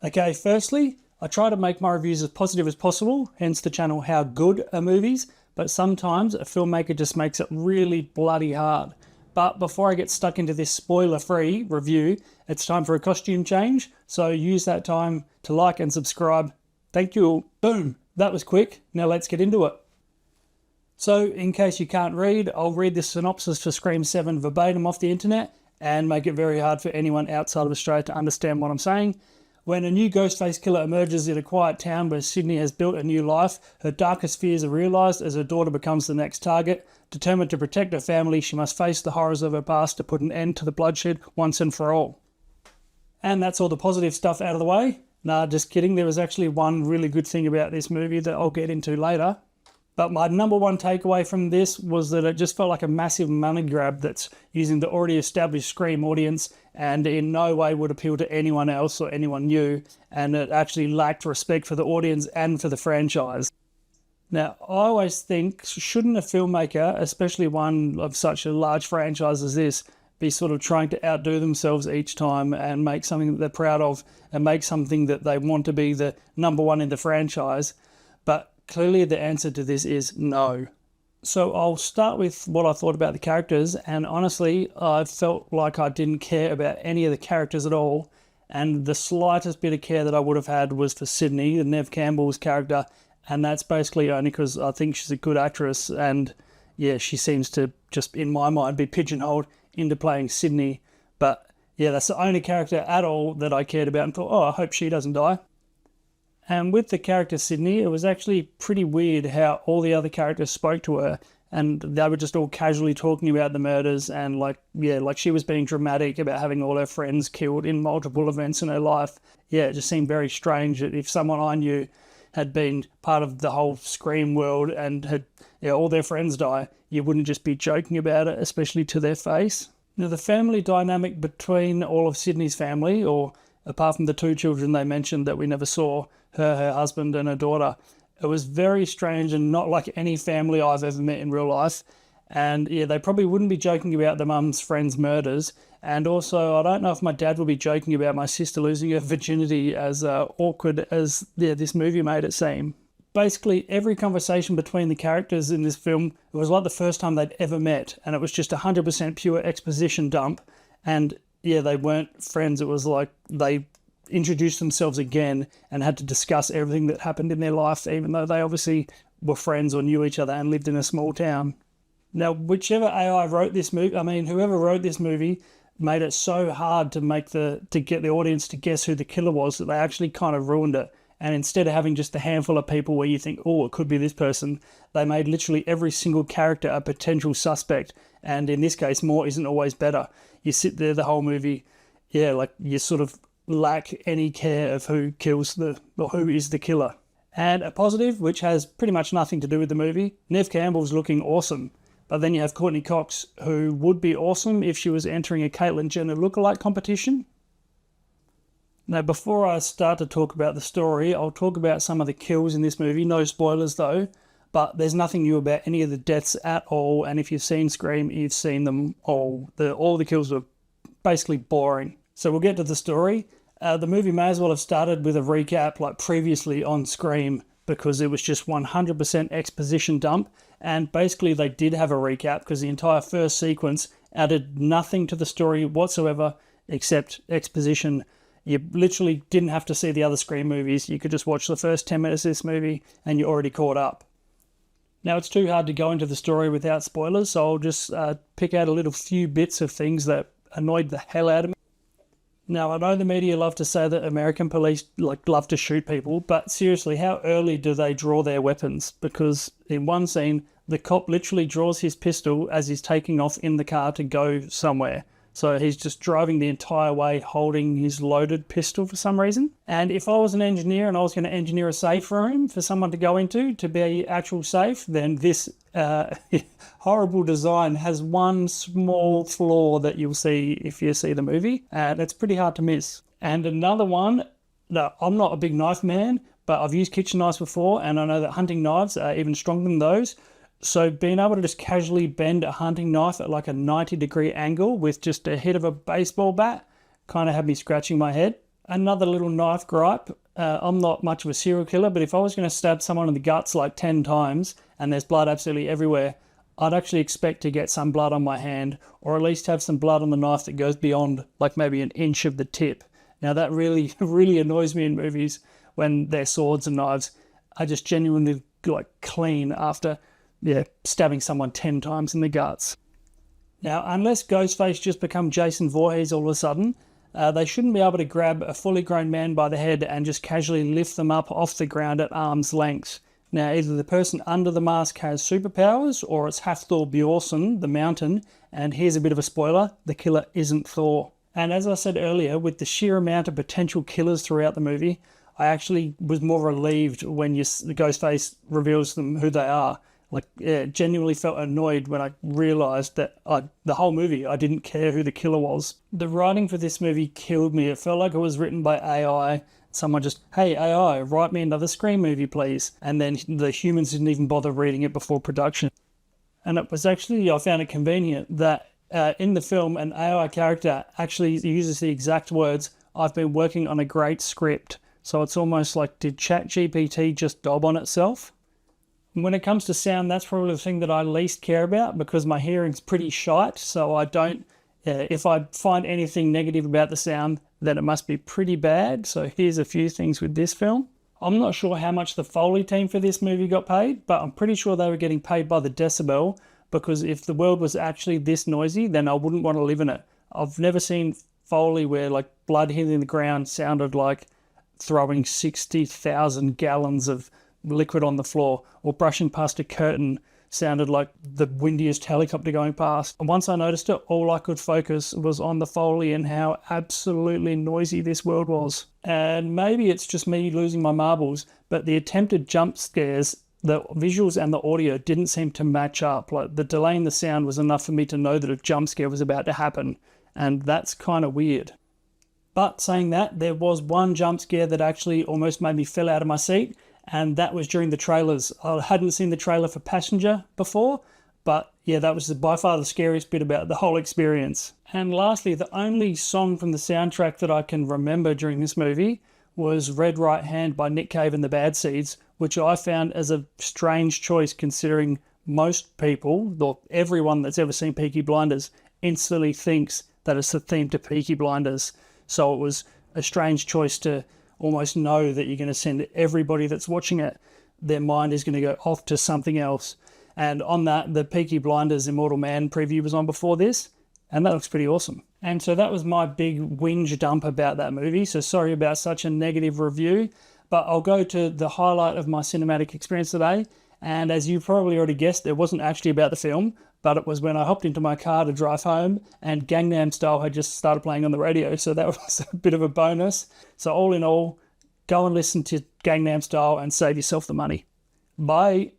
Okay, firstly, I try to make my reviews as positive as possible, hence the channel How Good Are Movies, but sometimes a filmmaker just makes it really bloody hard. But before I get stuck into this spoiler-free review, it's time for a costume change, so use that time to like and subscribe. Thank you. Boom, that was quick. Now let's get into it. So, in case you can't read, I'll read this synopsis for Scream 7 verbatim off the internet and make it very hard for anyone outside of Australia to understand what I'm saying. When a new Ghostface killer emerges in a quiet town where Sydney has built a new life, her darkest fears are realised as her daughter becomes the next target. Determined to protect her family, she must face the horrors of her past to put an end to the bloodshed once and for all. And that's all the positive stuff out of the way. Nah, just kidding. There was actually one really good thing about this movie that I'll get into later. But my number one takeaway from this was that it just felt like a massive money grab that's using the already established Scream audience and in no way would appeal to anyone else or anyone new, and it actually lacked respect for the audience and for the franchise. Now, I always think, shouldn't a filmmaker, especially one of such a large franchise as this, be sort of trying to outdo themselves each time and make something that they're proud of and make something that they want to be the number one in the franchise? But clearly the answer to this is no. So I'll start with what I thought about the characters, and honestly, I felt like I didn't care about any of the characters at all, and the slightest bit of care that I would have had was for Sydney, Neve Campbell's character, and that's basically only because I think she's a good actress, and yeah, she seems to just, in my mind, be pigeonholed into playing Sydney. But yeah, that's the only character at all that I cared about and thought, oh, I hope she doesn't die. And with the character Sydney, it was actually pretty weird how all the other characters spoke to her, and they were just all casually talking about the murders and like she was being dramatic about having all her friends killed in multiple events in her life. Yeah, it just seemed very strange that if someone I knew had been part of the whole Scream world and had all their friends die, you wouldn't just be joking about it, especially to their face. Now, the family dynamic between all of Sydney's family, or apart from the two children they mentioned that we never saw, her husband and her daughter, it was very strange and not like any family I've ever met in real life. And yeah, they probably wouldn't be joking about the mum's friend's murders. And also, I don't know if my dad would be joking about my sister losing her virginity, as awkward as this movie made it seem. Basically, every conversation between the characters in this film, it was like the first time they'd ever met, and it was just 100% pure exposition dump. And yeah, they weren't friends. It was like they introduced themselves again and had to discuss everything that happened in their life, even though they obviously were friends or knew each other and lived in a small town. Now, whichever AI wrote this movie, whoever wrote this movie made it so hard to get the audience to guess who the killer was that they actually kind of ruined it. And instead of having just a handful of people where you think, oh, it could be this person, they made literally every single character a potential suspect. And in this case, more isn't always better. You sit there the whole movie, you sort of lack any care of who who is the killer. And a positive, which has pretty much nothing to do with the movie, Neve Campbell's looking awesome. But then you have Courtney Cox, who would be awesome if she was entering a Caitlyn Jenner lookalike competition. Now, before I start to talk about the story, I'll talk about some of the kills in this movie. No spoilers though, but there's nothing new about any of the deaths at all. And if you've seen Scream, you've seen them all. All the kills were basically boring. So we'll get to the story. The movie may as well have started with a recap like previously on Scream, because it was just 100% exposition dump. And basically they did have a recap because the entire first sequence added nothing to the story whatsoever except exposition. You literally didn't have to see the other Scream movies. You could just watch the first 10 minutes of this movie and you're already caught up. Now, it's too hard to go into the story without spoilers, so I'll just pick out a little few bits of things that annoyed the hell out of me. Now, I know the media love to say that American police love to shoot people, but seriously, how early do they draw their weapons? Because in one scene, the cop literally draws his pistol as he's taking off in the car to go somewhere. So he's just driving the entire way holding his loaded pistol for some reason. And if I was an engineer and I was going to engineer a safe room for someone to go into to be actual safe, then this horrible design has one small flaw that you'll see if you see the movie. And it's pretty hard to miss. And another one, I'm not a big knife man, but I've used kitchen knives before, and I know that hunting knives are even stronger than those. So being able to just casually bend a hunting knife at like a 90-degree angle with just a hit of a baseball bat kind of had me scratching my head. Another little knife gripe. I'm not much of a serial killer, but if I was going to stab someone in the guts like 10 times and there's blood absolutely everywhere, I'd actually expect to get some blood on my hand, or at least have some blood on the knife that goes beyond like maybe an inch of the tip. Now that really, really annoys me in movies when their swords and knives are just genuinely like clean after stabbing someone 10 times in the guts. Now, unless Ghostface just become Jason Voorhees all of a sudden, they shouldn't be able to grab a fully grown man by the head and just casually lift them up off the ground at arm's length. Now, either the person under the mask has superpowers, or it's Hafthor Bjornsson, the Mountain, and here's a bit of a spoiler, the killer isn't Thor. And as I said earlier, with the sheer amount of potential killers throughout the movie, I actually was more relieved when the Ghostface reveals to them who they are. Genuinely felt annoyed when I realised that the whole movie, I didn't care who the killer was. The writing for this movie killed me. It felt like it was written by AI. Someone just, hey AI, write me another Scream movie, please. And then the humans didn't even bother reading it before production. And it was actually, I found it convenient that in the film, an AI character actually uses the exact words, I've been working on a great script. So it's almost like, did ChatGPT just dob on itself? When it comes to sound, that's probably the thing that I least care about because my hearing's pretty shite, so I don't, if I find anything negative about the sound, then it must be pretty bad. So here's a few things with this film. I'm not sure how much the Foley team for this movie got paid, but I'm pretty sure they were getting paid by the decibel, because if the world was actually this noisy, then I wouldn't want to live in it. I've never seen Foley where like blood hitting the ground sounded like throwing 60,000 gallons of liquid on the floor, or brushing past a curtain sounded like the windiest helicopter going past. And once I noticed it, all I could focus was on the Foley and how absolutely noisy this world was. And maybe it's just me losing my marbles, but the attempted jump scares, the visuals and the audio didn't seem to match up. Like the delay in the sound was enough for me to know that a jump scare was about to happen, and that's kind of weird. But saying that, there was one jump scare that actually almost made me fell out of my seat, and that was during the trailers. I hadn't seen the trailer for Passenger before, but yeah, that was by far the scariest bit about the whole experience. And lastly, the only song from the soundtrack that I can remember during this movie was Red Right Hand by Nick Cave and the Bad Seeds, which I found as a strange choice considering most people, or everyone that's ever seen Peaky Blinders, instantly thinks that it's the theme to Peaky Blinders. So it was a strange choice to almost know that you're going to send everybody that's watching it, their mind is going to go off to something else. And on that, the Peaky Blinders Immortal Man preview was on before this, and that looks pretty awesome. And so that was my big whinge dump about that movie, so sorry about such a negative review, but I'll go to the highlight of my cinematic experience today, and as you probably already guessed, it wasn't actually about the film, but it was when I hopped into my car to drive home and Gangnam Style had just started playing on the radio, so that was a bit of a bonus. So all in all, go and listen to Gangnam Style and save yourself the money. Bye.